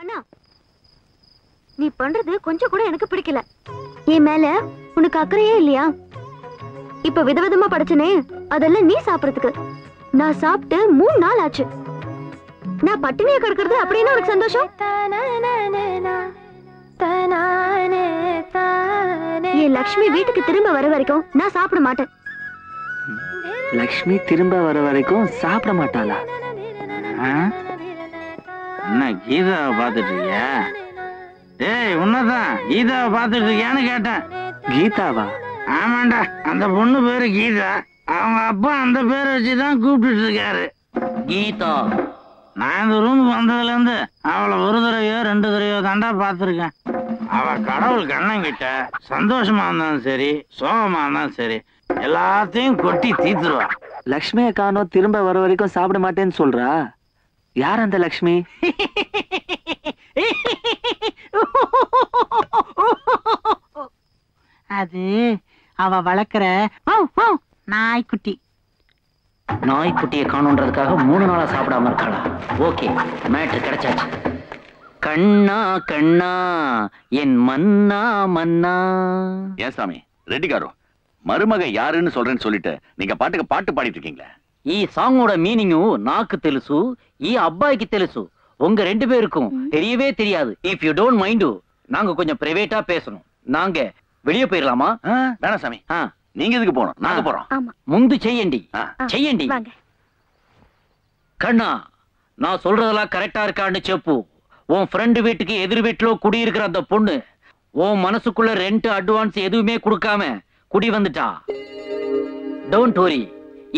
அண்ணா, நீ பண்றது கொஞ்சம் கூட எனக்கு பிடிக்கல. என் மேல உனக்கு அக்கறையே இல்லையா? இப்ப விதவிதமா படைச்சனே, அதெல்லாம் நீ சாப்பிடறதுக்கு. நான் சாப்பிட்டு 3 நாள் ஆச்சு. நான் பட்டினியா கிடக்கிறது அப்படின்னு உனக்கு சந்தோஷம்? என் லக்ஷ்மி வீட்டுக்கு திரும்ப வர வரைக்கும் நான் சாப்பிட மாட்டேன். லக்ஷ்மி திரும்ப வர வரைக்கும் சாப்பிட மாட்டாளா? என்ன கீதாவை பார்த்துட்டு இருக்கியா? டேய், உன்னதான் கீதாவை பார்த்துட்டு இருக்கியான்னு கேட்டேன். கீதாவா? ஆமாண்டா, அந்த பொண்ணு பேரு கீதா. அவங்க அப்பா அந்த பேரை வச்சுதான் கூப்பிட்டு இருக்காரு, கீதா. நான் இந்த ரூம் வந்ததுல இருந்து அவளை ஒரு தடவையோ 2 தடவையோ தாண்டா பார்த்துருக்கேன். அவ கடவுள் கண்ணங்கிட்ட சந்தோஷமா இருந்தாலும் சரி, சோகமா இருந்தாலும் சரி, எல்லாத்தையும் கொட்டி தீத்துருவா. லக்ஷ்மியை காணோம், திரும்ப வர வரைக்கும் சாப்பிட மாட்டேன்னு சொல்றா. யார் அந்த லக்ஷ்மி? அது அவ வளர்க்கிற நாய்க்குட்டி. நாய்க்குட்டியை காணுன்றதுக்காக 3 நாளா சாப்பிடாம இருக்காளா? ஓகே, மேட்ரு கிடைச்சாச்சு. கண்ணா கண்ணா என் மன்னா மன்னா. ஏன் சாமி ரெட்டிக்காரோ, மருமக யாருன்னு சொல்றேன்னு சொல்லிட்டு நீங்க பாட்டுக்கு பாட்டு பாடிட்டு இருக்கீங்களா? ఈ సాంగోட మీనింగ్ నాకు తెలుసు, ఈ అబ్బాయికి తెలుసు. உங்க 2 பேருக்கும் தெரியவே தெரியாது. இஃப் யூ டோன்ட் மைண்ட், நாங்க கொஞ்சம் பிரைவேட்டா பேசணும். நாங்க வெளியே போயிடலாமா? வேணாம் சாமி, நீங்க எதுக்கு போகணும்? நாங்க போறோம். ముందు చెయ్యండి చెయ్యండి. கண்ணா, நான் சொல்றதெல்லாம் கரெக்டா இருக்கான்னு చెప్పు. உன் ஃப்ரெண்டு வீட்டுக்கு எதிர் வீட்டுல குடியிருக்கிற அந்த பொண்ணு உன் மனசுக்குள்ள ரெண்ட் அட்வான்ஸ் எதுவுமே கொடுக்காம குடி வந்துட்டா. டோன்ட் வரி,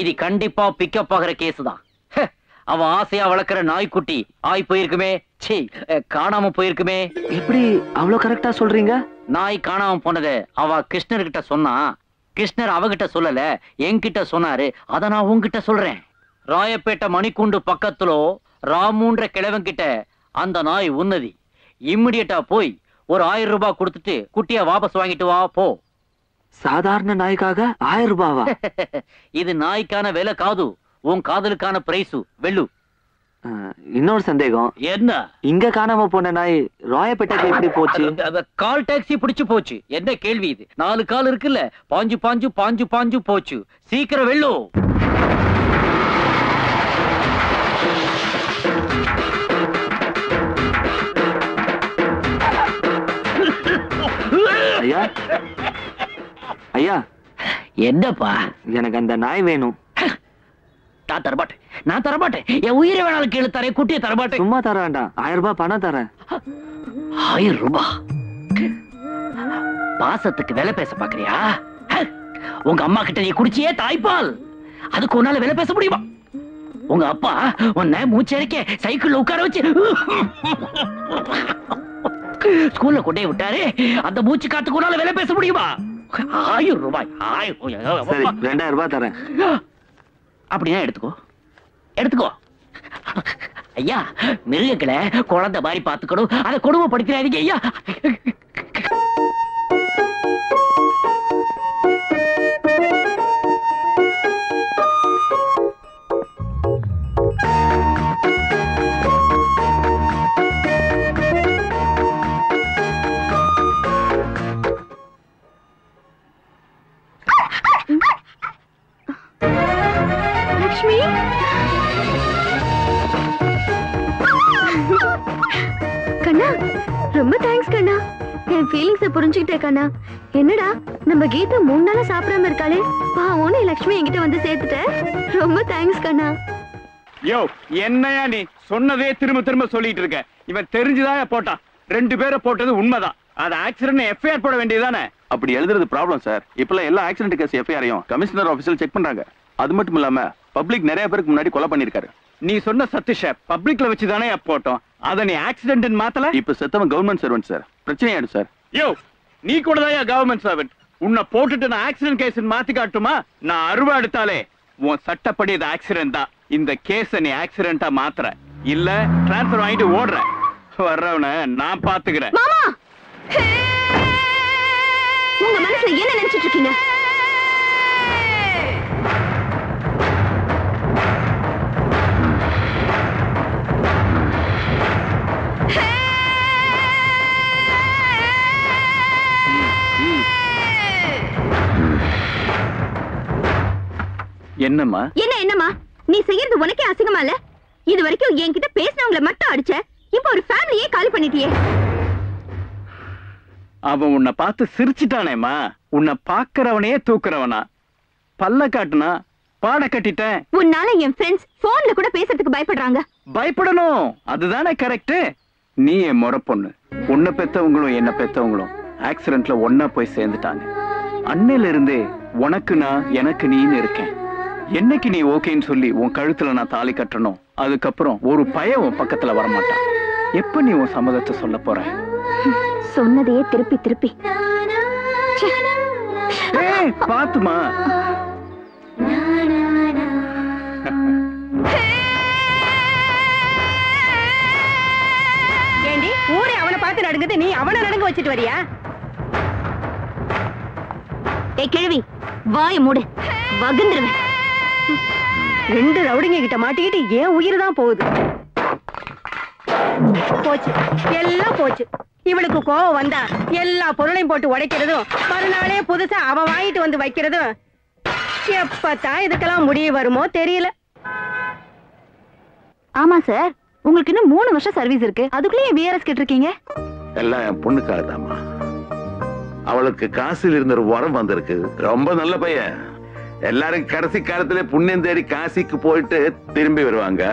இது கண்டிப்பா பிக்கப் ஆகிற கேஸ் தான். அவ ஆசையா வளர்க்கிற நாய்க்குட்டி ஆய் போயிருக்குமே, காணாம போயிருக்குமே. எப்படி அவ்வளவு கரெக்டா சொல்றீங்க? நாய் காணாம போனது அவ கிருஷ்ணர்கிட்ட சொன்னா, கிருஷ்ணர் அவகிட்ட சொல்லல, என்கிட்ட சொன்னாரு. அத நான் உன்கிட்ட சொல்றேன். ராயப்பேட்டை மணிக்கூண்டு பக்கத்துல ராமுன்ற கிழவன்கிட்ட அந்த நாய் உன்னதி. இம்மிடியட்டா போய் ஒரு 1000 ரூபாய் கொடுத்துட்டு குட்டிய வாபஸ் வாங்கிட்டு வா போ. சாதாரண நாய்க்காக 1000 ரூபாவா? இது நாய்க்கான விலை காது, உன் காதலுக்கான பிரைஸ். வெள்ளு. இன்னொரு சந்தேகம். என்ன? இங்க காணாம போன நாய் ராயப்பேட்டைக்கு எப்படி போச்சு? கால் டாக்ஸி பிடிச்சு போச்சு. என்ன கேள்வி இது? 4 கால் இருக்குல்ல, பாஞ்சு பாஞ்சு பாஞ்சு பாஞ்சு போச்சு. சீக்கிரம் வெள்ளு. ஐயா ஐயா, என்னப்பா? எனக்கு அந்த நாய் வேணும். நான் தரமாட்டேன், நான் தரமாட்டேன். என் உயிரை வேணாலும் கீழே தரேன், குட்டியை தரமாட்டேன். சும்மா தர வேண்டாம், 1000 ரூபாய் பணம் தரேன். 1000 ரூபாய்? பாசத்துக்கு விலை பேச பாக்குறியா? உங்க அம்மா கிட்ட நீ குடிச்சியே தாய்ப்பால், அதுக்கு உன்னால விலை பேச முடியுமா? உங்க அப்பா உன்னை மூச்சரிக்க சைக்கிள்ல உட்கார வச்சு ஸ்கூல்ல கொண்டே விட்டாரு. அந்த மூச்சு காத்துக்கு உன்னால விலை பேச முடியுமா? 1000 ரூபாய். 2000 ரூபாய் தரேன். அப்படின்னா எடுத்துக்கோ, எடுத்துக்கோ. ஐயா, மிருகங்களை குழந்தை மாதிரி பாத்துக்கணும், அதை கொடுமைப்படுத்தினாதீங்க ஐயா. லக்ஷ்மி, கண்ணா, ரொம்ப தேங்க்ஸ் கண்ணா. என் ஃபீலிங்ஸை புரிஞ்சுக்கிட்டே கண்ணா. என்னடா, நம்ம கீதா 3 நாளா சாப்பிடாம இருக்காளே, பாவம்னு லக்ஷ்மி என்கிட்ட வந்து சேர்த்துட்ட. ரொம்ப தேங்க்ஸ் கண்ணா. யோ, என்னையா நீ சொன்னதே திரும்ப திரும்ப சொல்லிட்டு இருக்க? இவன் தெரிஞ்சுதான் போட்டான். 2 பேரை போட்டது உண்மைதான். அது ஆக்சிடென்ட் எஃப்ஐஆர் போட வேண்டியதானே? அப்படி எழுதுறது ப்ராப்ளம் சார். இப்பெல்லாம் எல்லா ஆக்சிடென்ட் கேஸ் எஃப்ஐஆரையும் கமிஷனர் ஆபீஸ்ல செக் பண்றாங்க. அது மட்டும் இல்லாம பப்ளிக் நிறைய பேருக்கு முன்னாடி கொலை பண்ணிருக்காரு. நீ சொன்ன சதீஷ பப்ளிக்ல வச்சுதானே போட்டோம். அத நீ ஆக்சிடென்ட் மாத்தல. இப்ப செத்தவன் கவர்மெண்ட் சர்வெண்ட் சார். பிரச்சனை ஆயிடும் சார். யோ, நீ கூட தான் கவர்மெண்ட் சர்வெண்ட். உன்னை போட்டுட்டு நான் ஆக்சிடென்ட் கேஸ் மாத்தி காட்டுமா? நான் அருவா எடுத்தாலே உன் சட்டப்படி இது ஆக்சிடென்ட் தான். இந்த கேஸ நீ ஆக்சிடென்ட்டா மாத்துற, இல்ல டிரான்ஸ்பர் வாங்கிட்டு ஓடுற. வர்றவன நான் பாத்துக்கிறேன். மாமா, உங்க மனசுல என்ன நினைச்சிட்டு இருக்கீங்க? என்னம்மா? என்னம்மா நீ செய்யறது உனக்கே அசிங்கமா இல்ல? இது வரைக்கும் என்கிட்ட பேசினவங்களை மட்டும் அடிச்ச, இப்ப ஒரு ஃபேமிலியே காலி பண்ணிட்டியே. அவன் உன்னை பார்த்து சிரிச்சிட்டானேம்மா. உன்னை பாக்குறவனையே தூக்குறவனா? பல்ல காட்டுனா பாட கட்டிட்டேன். உன்னால என் ஃப்ரெண்ட்ஸ் போன்ல கூட பேசுறதுக்கு பயப்படுறாங்க. பயப்படணும், அதுதானே கரெக்ட். நீ என் முறை பொண்ணு. உன்னை பெத்தவங்களும் என்ன பெத்தவங்களும் ஆக்சிடென்ட்ல ஒன்னா போய் சேர்ந்துட்டாங்க. அன்னையில இருந்தே உனக்கு நான் எனக்கு நீன்னு இருக்கேன். என்னைக்கு நீ ஓகேன்னு சொல்லி உன் கழுத்துல நான் தாலி கட்டணும், அதுக்கப்புறம் ஒரு பையன் உன் பக்கத்துல வரமாட்டான். எப்ப நீ உன் சம்மதத்தை சொல்ல போற? சொன்னதையே திருப்பி திருப்பி. பாத்துமா. ஏண்டி ஊரே அவனை பார்த்து நடுங்குது, நீ அவனை நடுங்க வச்சுட்டு வரியா? ஏய் கிழவி, வாயை மூடு, வகுந்துருவேன். 2 ரவுடிங்க கிட்ட மாட்டிக்கிட்டு ஏன் உயிர் தான் போகுது. போச்சு, எல்லாம் போச்சு. இவளுக்கு கோவம் வந்தா எல்லா பொருளையும் போட்டு உடைக்கிறதும், மறுநாளே புதுசா அவ வாங்கிட்டு வந்து வைக்கிறதும். எப்பதான் இதுக்கெல்லாம் முடிவு வருமோ தெரியல. ஆமா சார், உங்களுக்கு இன்னும் 3 வருஷம் சர்வீஸ் இருக்கு, அதுக்குள்ளேயே விஆர்எஸ் கேட்டிருக்கீங்க. எல்லாம் என் பொண்ணுக்காகதாம்மா. அவளுக்கு காசில் இருந்த ஒரு வரம் வந்திருக்கு. ரொம்ப நல்ல பையன். எல்லாரும் கடைசி காலத்துல புண்ணியம் தேடி காசிக்கு போயிட்டு திரும்பி வருவாங்க.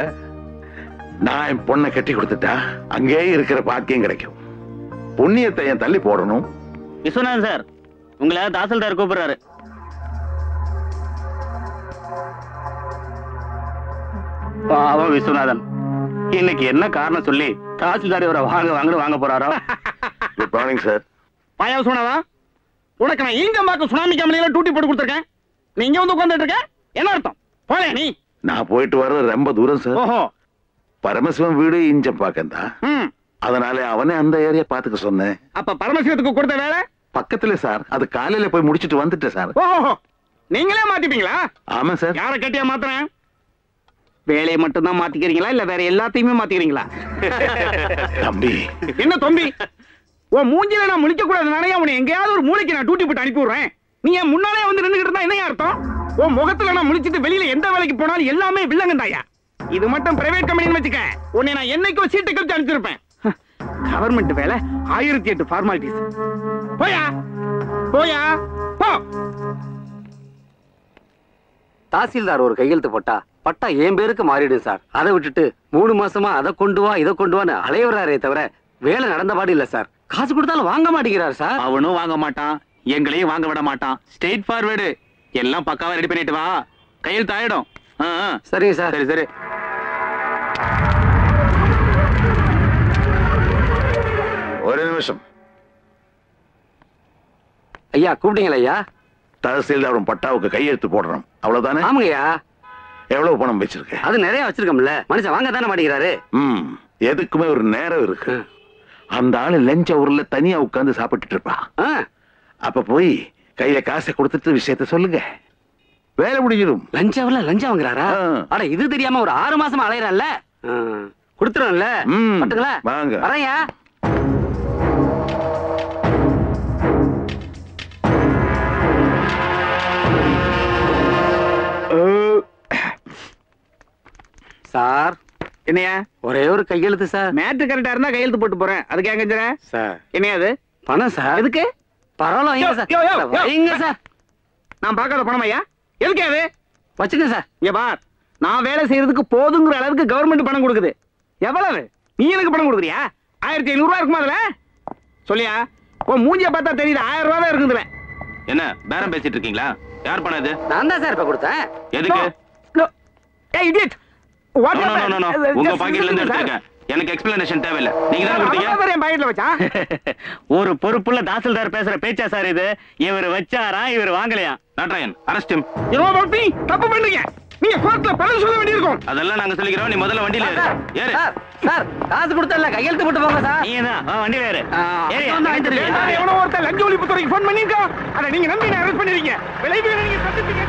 நான் என் பொண்ணை கட்டி கொடுத்துட்டா அங்கே இருக்கிற பாக்கியம் கிடைக்கும். புண்ணியத்தை என் தள்ளி போடணும். விஸ்வநாதன் சார், உங்களை தாசில்தார் கூப்பிடுறாரு. பாவம் விஸ்வநாதன், இன்னைக்கு என்ன காரணம் சொல்லி தாசில்தார் இவரை வாங்க போறாரோ? Good morning sir. பாயா விஸ்வநாதா, உனக்கு நான் ஈங்கம்பாக்கம் சுனாமி கம்பெனியில டியூட்டி போட்டு கொடுத்துருக்கேன். நீ இங்க வந்து உட்கார்ந்துட்டு இருக்க, என்ன அர்த்தம்? போல நீ. நான் போயிட்டு வர்றது ரொம்ப தூரம் சார். ஓஹோ. பரமசிவம் வீடு இஞ்சம்பாக்கம் தான். அதனால அவனே அந்த ஏரியா பாத்துக்க சொன்னேன். அப்ப பரமசிவத்துக்கு கொடுத்த வேலை பக்கத்துல சார். அது காலையில போய் முடிச்சிட்டு வந்துட்டேன் சார். ஓஹோ, நீங்களே மாத்திப்பீங்களா? ஆமா சார். யார கட்டியா மாத்துறேன்? வேலையை மட்டும் தான் மாத்திக்கிறீங்களா இல்ல வேற எல்லாத்தையுமே மாத்திக்கிறீங்களா? தம்பி. என்ன தம்பி? உன் மூஞ்சில நான் முழிக்க கூடாது நானே உன்னை எங்கேயாவது ஒரு மூளைக்கு நான் டியூட்டி போட்டு அனுப்பி விடுறேன். நீ என் முன்னாலே வந்து நின்னுகிட்டு இருந்தா என்ன அர்த்தம்? உன் முகத்துல நான் முழிச்சிட்டு வெளியில எந்த வேலைக்கு போனாலும் எல்லாமே வில்லங்கந்தாயா. இது மட்டும் பிரைவேட் கம்பெனின்னு வச்சுக்க, உன்னை நான் என்னைக்கோ சீட்டை கழிச்சு அனுப்பிச்சிருப்பேன். கவர்மெண்ட் வேலை 1008 ஃபார்மாலிட்டிஸ். போயா போயா போ. தாசில்தார் ஒரு கையெழுத்து போட்டா பட்டா என் பேருக்கு மாறிடும் சார். அதை விட்டுட்டு 3 மாசமா அதை கொண்டு வா இதை கொண்டு வான்னு அலையவராரே தவிர வேலை நடந்த பாடு இல்ல சார். காசு கொடுத்தாலும் வாங்க மாட்டேங்கிறார் சார். அவனும் வாங்க மாட்டான், எங்களையும் வாங்க விட மாட்டான். Straight forward. எல்லாம் பக்காவா ரெடி பண்ணிட்டு வா, கையெழுத்து ஆயிடும். சரிங்க சார். சரி சரி. ஒரு நிமிஷம் ஐயா. கூப்பிட்டீங்களா ஐயா? தஹசீல்தார் பட்டாவுக்கு கையெழுத்து போடுறோம், அவ்வளவுதானே? ஆமாங்கய்யா. எவ்வளவு பணம் வச்சிருக்க? அது நிறைய வச்சிருக்கோம்ல, மனுஷன் வாங்க தானே மாட்டேங்கிறாரு. எதுக்குமே ஒரு நேரம் இருக்கு. அந்த ஆளு லஞ்ச ஊர்ல தனியா உட்கார்ந்து சாப்பிட்டுட்டு இருப்பா. அப்ப போய் கையில காசை கொடுத்துட்டு விஷயத்த சொல்லுங்க, வேலை முடிஞ்சிடும். லஞ்சாவில லஞ்சம் வாங்குறாரா? அட இது தெரியாம ஒரு 6 மாசமா அலையறான்ல, கொடுத்துறோம்ல. பட்டுங்களா? வாங்க. வரையா. சார். என்னையா? ஒரே ஒரு கையெழுத்து சார். மேட்ரு கரெக்டா இருந்தா கையெழுத்து போட்டு போறேன். அதுக்கு எங்க சார்? என்னையா அது? பணம் சார். எதுக்கு? பரவாயில்ல சார். நான் பார்க்காத பணம் ஐயா. எதுக்கு அது? வச்சுக்க சார். இங்க பார், நான் வேலை செய்யறதுக்கு போதுங்கிற அளவுக்கு கவர்மெண்ட் பணம் கொடுக்குது. எவ்வளவு? நீ எனக்கு பணம் கொடுக்குறியா? 1500 ரூபாய் இருக்குமா அதுல? சொல்லியா? உன் மூஞ்சிய பார்த்தா தெரியுது 1000 ரூபாய் தான் இருக்குதுல. என்ன பேரம் பேசிட்டு இருக்கீங்களா? யார் பணம் இது? நான் தான் சார் இப்ப கொடுத்தேன். எதுக்கு? ஏய் இடியட். வாட் உங்க பாக்கெட்ல இருந்து எடுத்துக்க. எனக்கு எக்ஸ்பிளனேஷன் தேவையில்ல. நீங்க தான் கொடுத்தீங்க. அவன் பாக்கெட்ல வச்சா? ஒரு பொறுப்புள்ள தாசில்தார் பேசுற பேச்சா சார் இது? இவர் வச்சாரா இவர் வாங்கலையா? Natrayan arrest him. You know what me? தப்பு பண்றீங்க. நீங்க கோர்ட்ல பதில் சொல்ல வேண்டியிருக்கும். அதெல்லாம் நாங்க சொல்லிக்கிறோம். நீ முதல்ல வண்டியில ஏறு. சார் காசு கொடுத்தல கையெழுத்து போட்டு போங்க சார். நீ தான் வண்டியில ஏறு. எவனோ ஒருத்தர் லஞ்ச ஒழிப்புத்துறைக்கு ஃபோன் பண்ணிருக்கான். அத நீங்க நம்பி அரெஸ்ட் பண்ணிருக்கீங்க. விளைவுகளை நீங்க சந்திப்பீங்க.